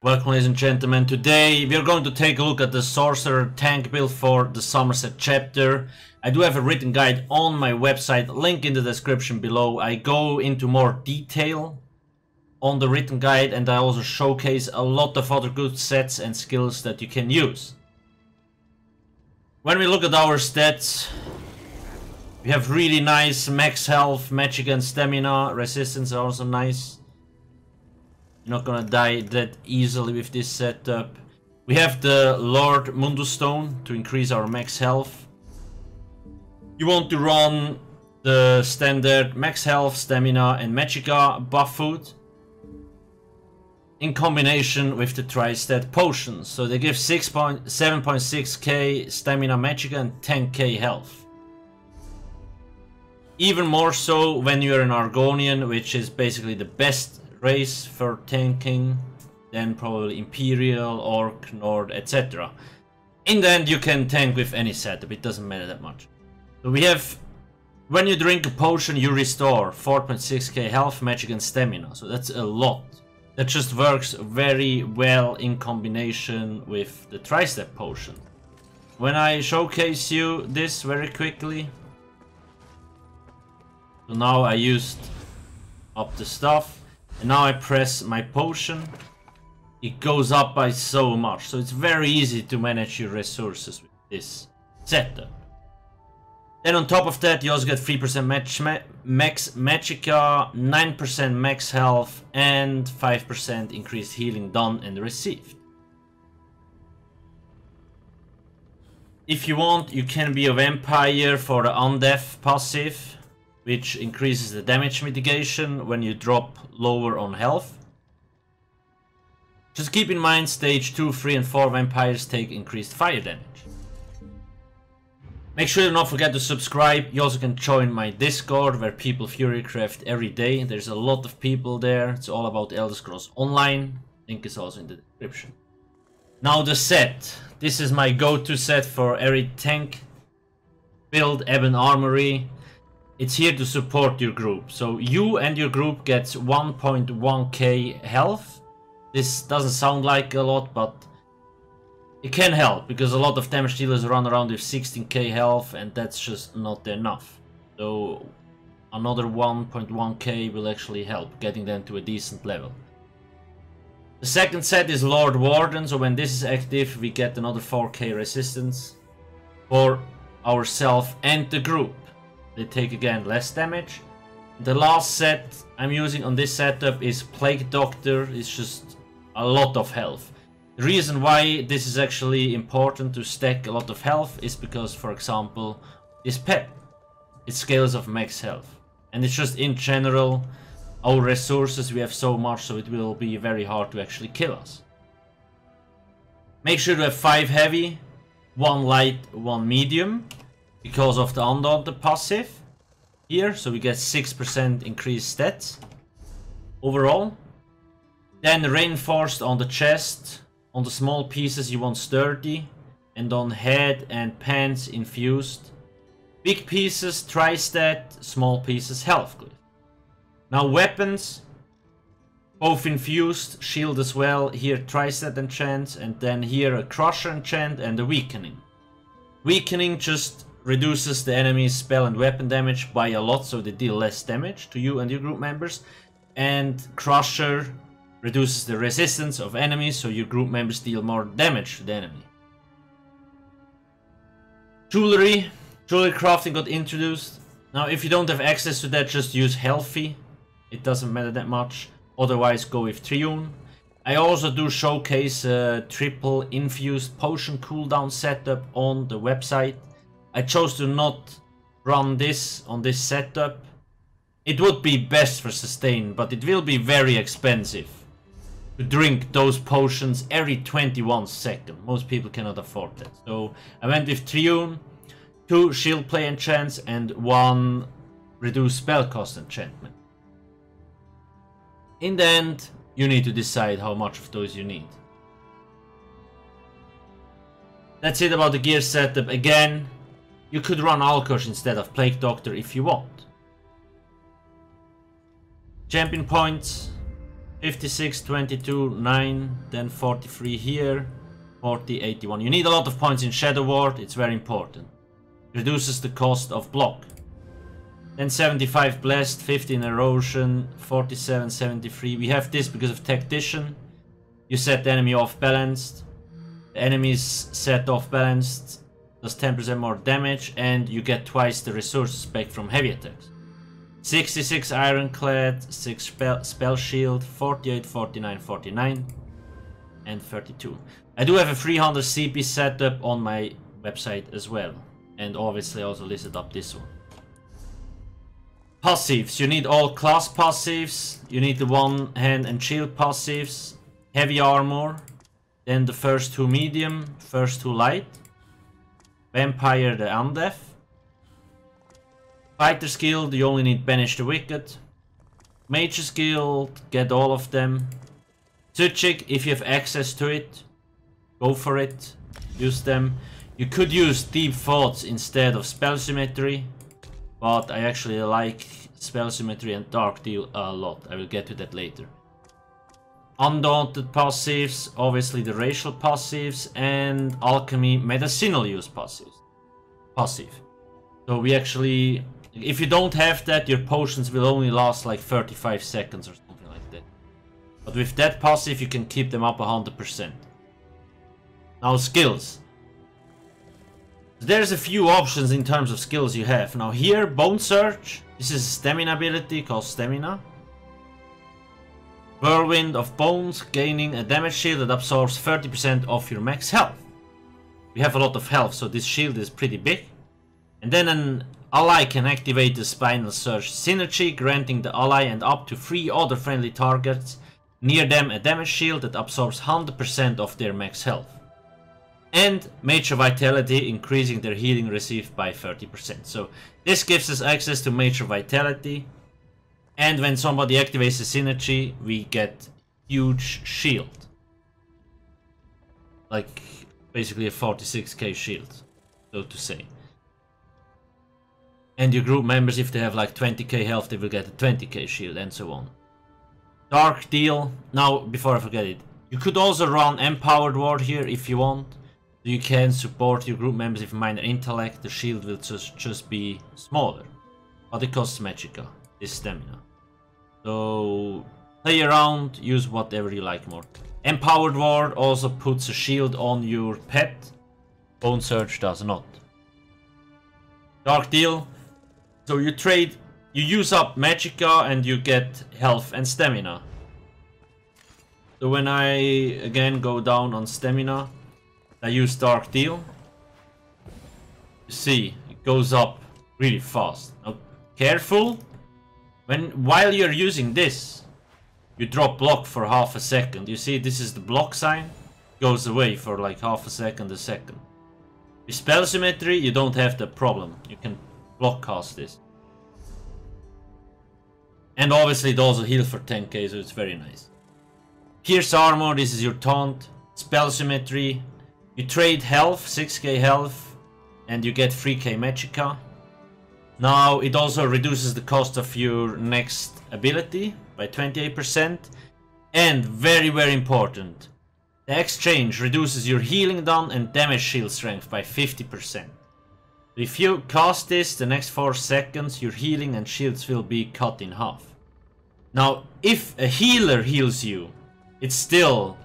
Welcome, ladies and gentlemen. Today we are going to take a look at the Sorcerer Tank Build for the Summerset chapter. I do have a written guide on my website, link in the description below. I go into more detail on the written guide, and I also showcase a lot of other good sets and skills that you can use. When we look at our stats, we have really nice max health, magic and stamina. Resistance are also nice. You're not gonna die that easily with this setup. We have the Lord Mundus Stone to increase our max health. You want to run the standard max health, stamina and magicka buff food in combination with the tri-stat potions. So they give 7.6k stamina, magicka and 10k health. Even more so when you're an Argonian, which is basically the best race for tanking, then probably Imperial, Orc, Nord, etc. In the end, you can tank with any setup, it doesn't matter that much. So we have, when you drink a potion, you restore 4.6k health, magic and stamina. So that's a lot. That just works very well in combination with the tri-step potion. When I showcase you this very quickly, so now I used up the stuff. And now I press my potion, it goes up by so much. So it's very easy to manage your resources with this setup. Then on top of that, you also get 3% max magicka, 9% max health, and 5% increased healing done and received. If you want, you can be a vampire for the Undeath passive, which increases the damage mitigation when you drop lower on health. Just keep in mind, stage 2, 3 and 4 vampires take increased fire damage. Make sure you don't forget to subscribe. You also can join my Discord where people furycraft every day. There's a lot of people there. It's all about Elder Scrolls Online. Link is also in the description. Now the set. This is my go-to set for every tank build, Ebon Armory. It's here to support your group. So you and your group gets 1.1k health. This doesn't sound like a lot, but it can help because a lot of damage dealers run around with 16k health and that's just not enough. So another 1.1k will actually help getting them to a decent level. The second set is Lord Warden, so when this is active we get another 4k resistance for ourselves and the group. They take again less damage. The last set I'm using on this setup is Plague Doctor. It's just a lot of health. The reason why this is actually important to stack a lot of health is because, for example, this pet, it scales of max health. And it's just in general, our resources, we have so much, so it will be very hard to actually kill us. Make sure to have 5 heavy, 1 light, 1 medium, because of the Undaunted passive here, so we get 6% increased stats overall. Then reinforced on the chest, on the small pieces you want sturdy, and on head and pants infused. Big pieces tri-stat, small pieces health glyph. Now weapons, both infused, shield as well, here tri-stat enchant, and then here a crusher enchant and a weakening. Weakening just reduces the enemy's spell and weapon damage by a lot, so they deal less damage to you and your group members. And Crusher reduces the resistance of enemies, so your group members deal more damage to the enemy. Jewelry crafting got introduced. Now if you don't have access to that, just use Healthy. It doesn't matter that much. Otherwise go with Triune. I also do showcase a triple infused potion cooldown setup on the website. I chose to not run this on this setup. It would be best for sustain, but it will be very expensive to drink those potions every 21 seconds. Most people cannot afford that. So I went with Triune, 2 shield play enchants and 1 reduced spell cost enchantment. In the end, you need to decide how much of those you need. That's it about the gear setup. Again, you could run Alcast instead of Plague Doctor if you want. Champion points. 56, 22, 9, then 43 here, 40, 81. You need a lot of points in Shadow Ward, it's very important. Reduces the cost of block. Then 75 Blessed, 15 Erosion, 47, 73. We have this because of Tactician. You set the enemy off balanced. The enemy's set off balanced does 10% more damage, and you get twice the resources back from heavy attacks. 66 Ironclad, 6 Spell Shield, 48, 49, 49, and 32. I do have a 300 CP setup on my website as well, and obviously I also listed up this one. Passives, you need all class passives, you need the one hand and shield passives, heavy armor, then the first two medium, first two light, Vampire the Undeath. Fighter's Guild, you only need Banish the Wicked. Mage's Guild, get all of them. Suchik, if you have access to it, go for it, use them. You could use Deep Thoughts instead of Spell Symmetry, but I actually like Spell Symmetry and Dark Deal a lot. I will get to that later. Undaunted Passives, obviously the racial passives, and Alchemy Medicinal use passive. So we actually, if you don't have that, your potions will only last like 35 seconds or something like that. But with that passive, you can keep them up 100%. Now skills. There's a few options in terms of skills you have. Now here, Bone Surge. This is a stamina ability called Stamina. Whirlwind of Bones, gaining a damage shield that absorbs 30% of your max health. We have a lot of health, so this shield is pretty big. And then an ally can activate the Spinal Surge synergy, granting the ally and up to 3 other friendly targets near them a damage shield that absorbs 100% of their max health. And Major Vitality, increasing their healing received by 30%. So this gives us access to Major Vitality. And when somebody activates the synergy, we get huge shield. Like basically a 46k shield, so to say. And your group members, if they have like 20k health, they will get a 20k shield and so on. Dark Deal. Now, before I forget it, you could also run Empowered Ward here if you want. You can support your group members with minor intellect. The shield will just be smaller. But it costs Magicka, this stamina. So play around, use whatever you like more. Empowered Ward also puts a shield on your pet. Bone Surge does not. Dark Deal. So you trade, you use up Magicka and you get health and stamina. So when I again go down on stamina, I use Dark Deal. You see, it goes up really fast. Now, careful. While you're using this, you drop block for half a second. You see, this is the block sign. Goes away for like half a second, a second. With Spell Symmetry, you don't have the problem. You can block cast this. And obviously it also heals for 10k, so it's very nice. Pierce Armor, this is your taunt. Spell Symmetry. You trade health, 6k health, and you get 3k Magicka. Now it also reduces the cost of your next ability by 28%. And very, very important, the exchange reduces your healing down and damage shield strength by 50%. If you cast this the next 4 seconds, your healing and shields will be cut in half. Now, if a healer heals you, it's still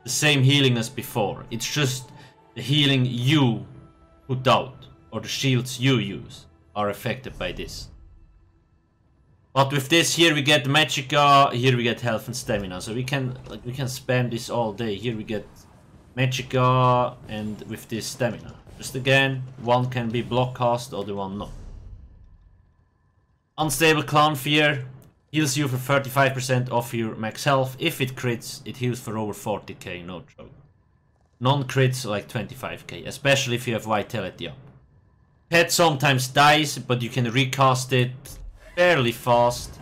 the same healing as before. It's just the healing you put out, or the shields you use, are affected by this. But with this, here we get Magicka, here we get health and stamina. So we can spam this all day. Here we get Magicka and with this stamina. Just again, one can be block cast, the other one not. Unstable Clown Fear heals you for 35% of your max health. If it crits, it heals for over 40k, no joke. Non-crits like 25k, especially if you have Vitality up. Pet sometimes dies, but you can recast it fairly fast.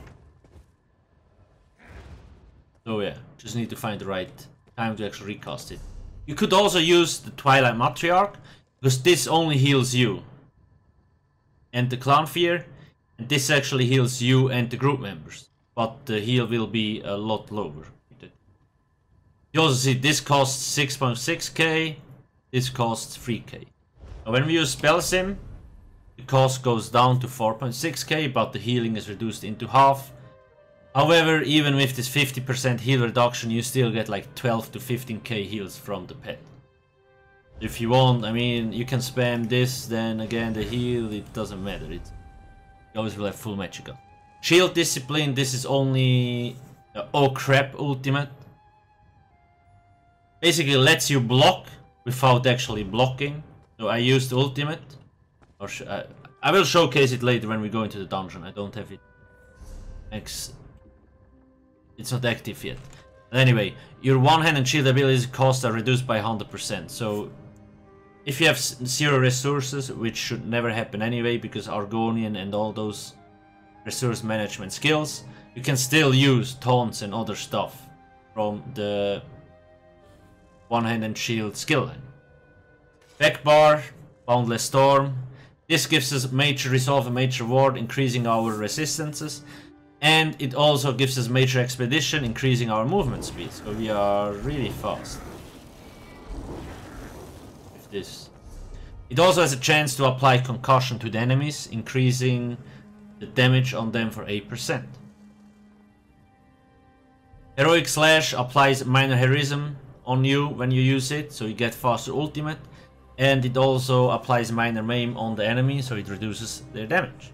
So yeah, just need to find the right time to actually recast it. You could also use the Twilight Matriarch, because this only heals you and the Clown Fear, and this actually heals you and the group members, but the heal will be a lot lower. You also see this costs 6.6k, this costs 3k. Now when we use Spell Sim, the cost goes down to 4.6k, but the healing is reduced into half. However, even with this 50% heal reduction, you still get like 12 to 15k heals from the pet. If you want, I mean, you can spam this, then again the heal, it doesn't matter. You always will have full Magicka. Shield Discipline, this is only oh crap ultimate. Basically lets you block without actually blocking. So I used the ultimate. Or I will showcase it later when we go into the dungeon. I don't have it. It's not active yet. But anyway, your one-hand and shield abilities costs are reduced by 100%. So if you have 0 resources, which should never happen anyway, because Argonian and all those resource management skills, you can still use taunts and other stuff from the one-hand and shield skill line. Back bar, Boundless Storm. This gives us Major Resolve and Major Ward, increasing our resistances. And it also gives us Major Expedition, increasing our movement speed. So we are really fast. With this. It also has a chance to apply Concussion to the enemies, increasing the damage on them for 8%. Heroic Slash applies minor heroism on you when you use it, so you get faster ultimate. And it also applies minor maim on the enemy, so it reduces their damage.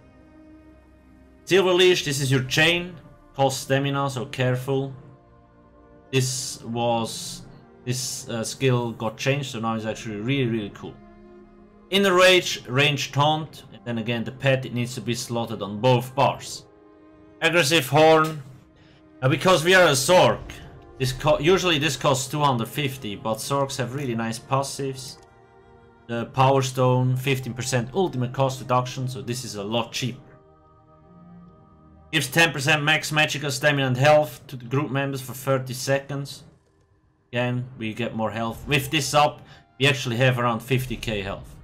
Silver Leash, this is your chain, costs stamina, so careful. This skill got changed, so now it's actually really cool. Inner Rage, range taunt, and then again the pet, it needs to be slotted on both bars. Aggressive Horn, because we are a Sorc, usually this costs 250, but Sorcs have really nice passives. The Power Stone, 15% ultimate cost reduction, so this is a lot cheaper. Gives 10% max Magicka, stamina and health to the group members for 30 seconds. Again, we get more health. With this up, we actually have around 50k health.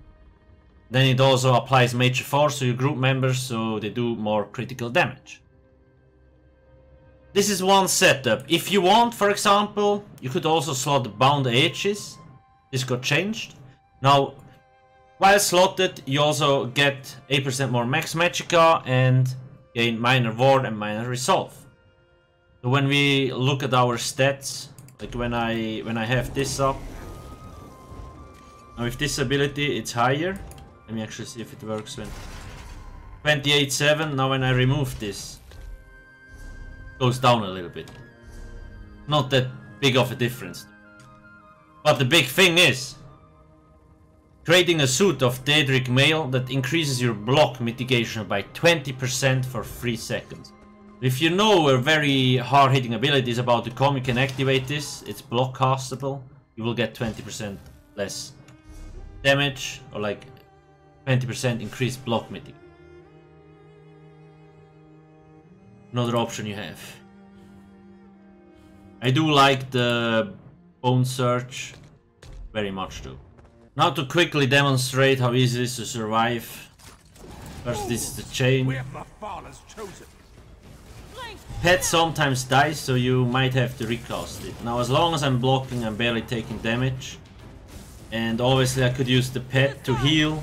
Then it also applies Major Force to your group members, so they do more critical damage. This is one setup. If you want, for example, you could also slot the Bound Aegis. This got changed. Now, while slotted, you also get 8% more max Magicka and gain minor ward and minor resolve. So when we look at our stats, like when I have this up, now with this ability it's higher. Let me actually see if it works. When 28.7. Now when I remove this, it goes down a little bit. Not that big of a difference. But the big thing is creating a suit of Daedric Mail that increases your block mitigation by 20% for 3 seconds. If you know where very hard-hitting ability is about to come, you can activate this. It's block castable. You will get 20% less damage, or like 20% increased block mitigation. Another option you have. I do like the Bone Search very much too. Now to quickly demonstrate how easy it is to survive. First, this is the chain. Pet sometimes dies, so you might have to recast it. Now as long as I'm blocking, I'm barely taking damage. And obviously I could use the pet to heal.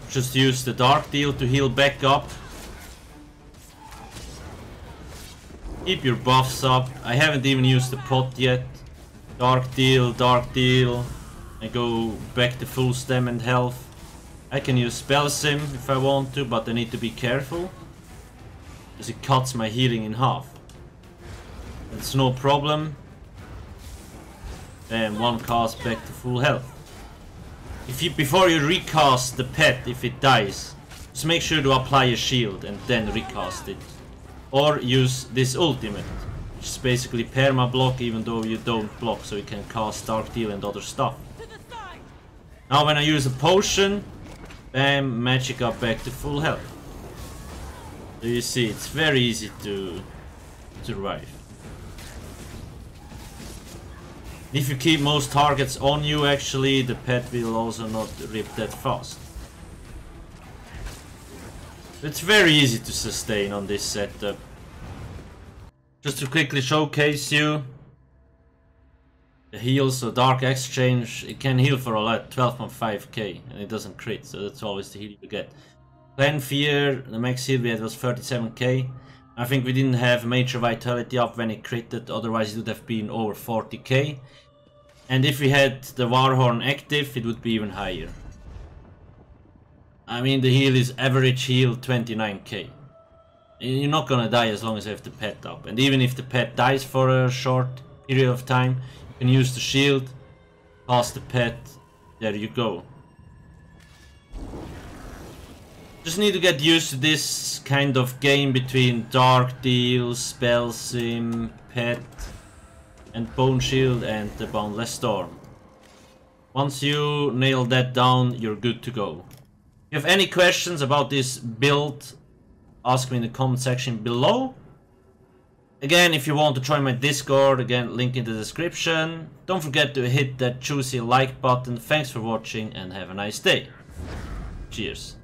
Just use the Dark Deal to heal back up. Keep your buffs up. I haven't even used the pot yet. Dark Deal, Dark Deal. I go back to full stam and health. I can use Spell Sim if I want to, but I need to be careful, because it cuts my healing in half. It's no problem. Then one cast back to full health. Before you recast the pet, if it dies, just make sure to apply a shield and then recast it. Or use this ultimate, which is basically perma block even though you don't block, so you can cast Dark Deal and other stuff. Now when I use a potion, bam, magic up back to full health. So you see, it's very easy to survive. If you keep most targets on you, actually, the pet will also not rip that fast. It's very easy to sustain on this setup. Just to quickly showcase you the heal, so Dark Exchange, it can heal for a lot, 12.5k, and it doesn't crit, so that's always the heal you get. Clan Fear, the max heal we had was 37k. I think we didn't have major vitality up when it critted, otherwise it would have been over 40k. And if we had the Warhorn active, it would be even higher. I mean, the heal is average heal 29k. You're not gonna die as long as you have the pet up. And even if the pet dies for a short period of time, you can use the shield, pass the pet, there you go. Just need to get used to this kind of game between Dark Deal, Spell Sim, Pet, and Bone Shield and the Boundless Storm. Once you nail that down, you're good to go. If you have any questions about this build, ask me in the comment section below. Again, if you want to join my Discord, again, link in the description. Don't forget to hit that juicy like button. Thanks for watching and have a nice day. Cheers.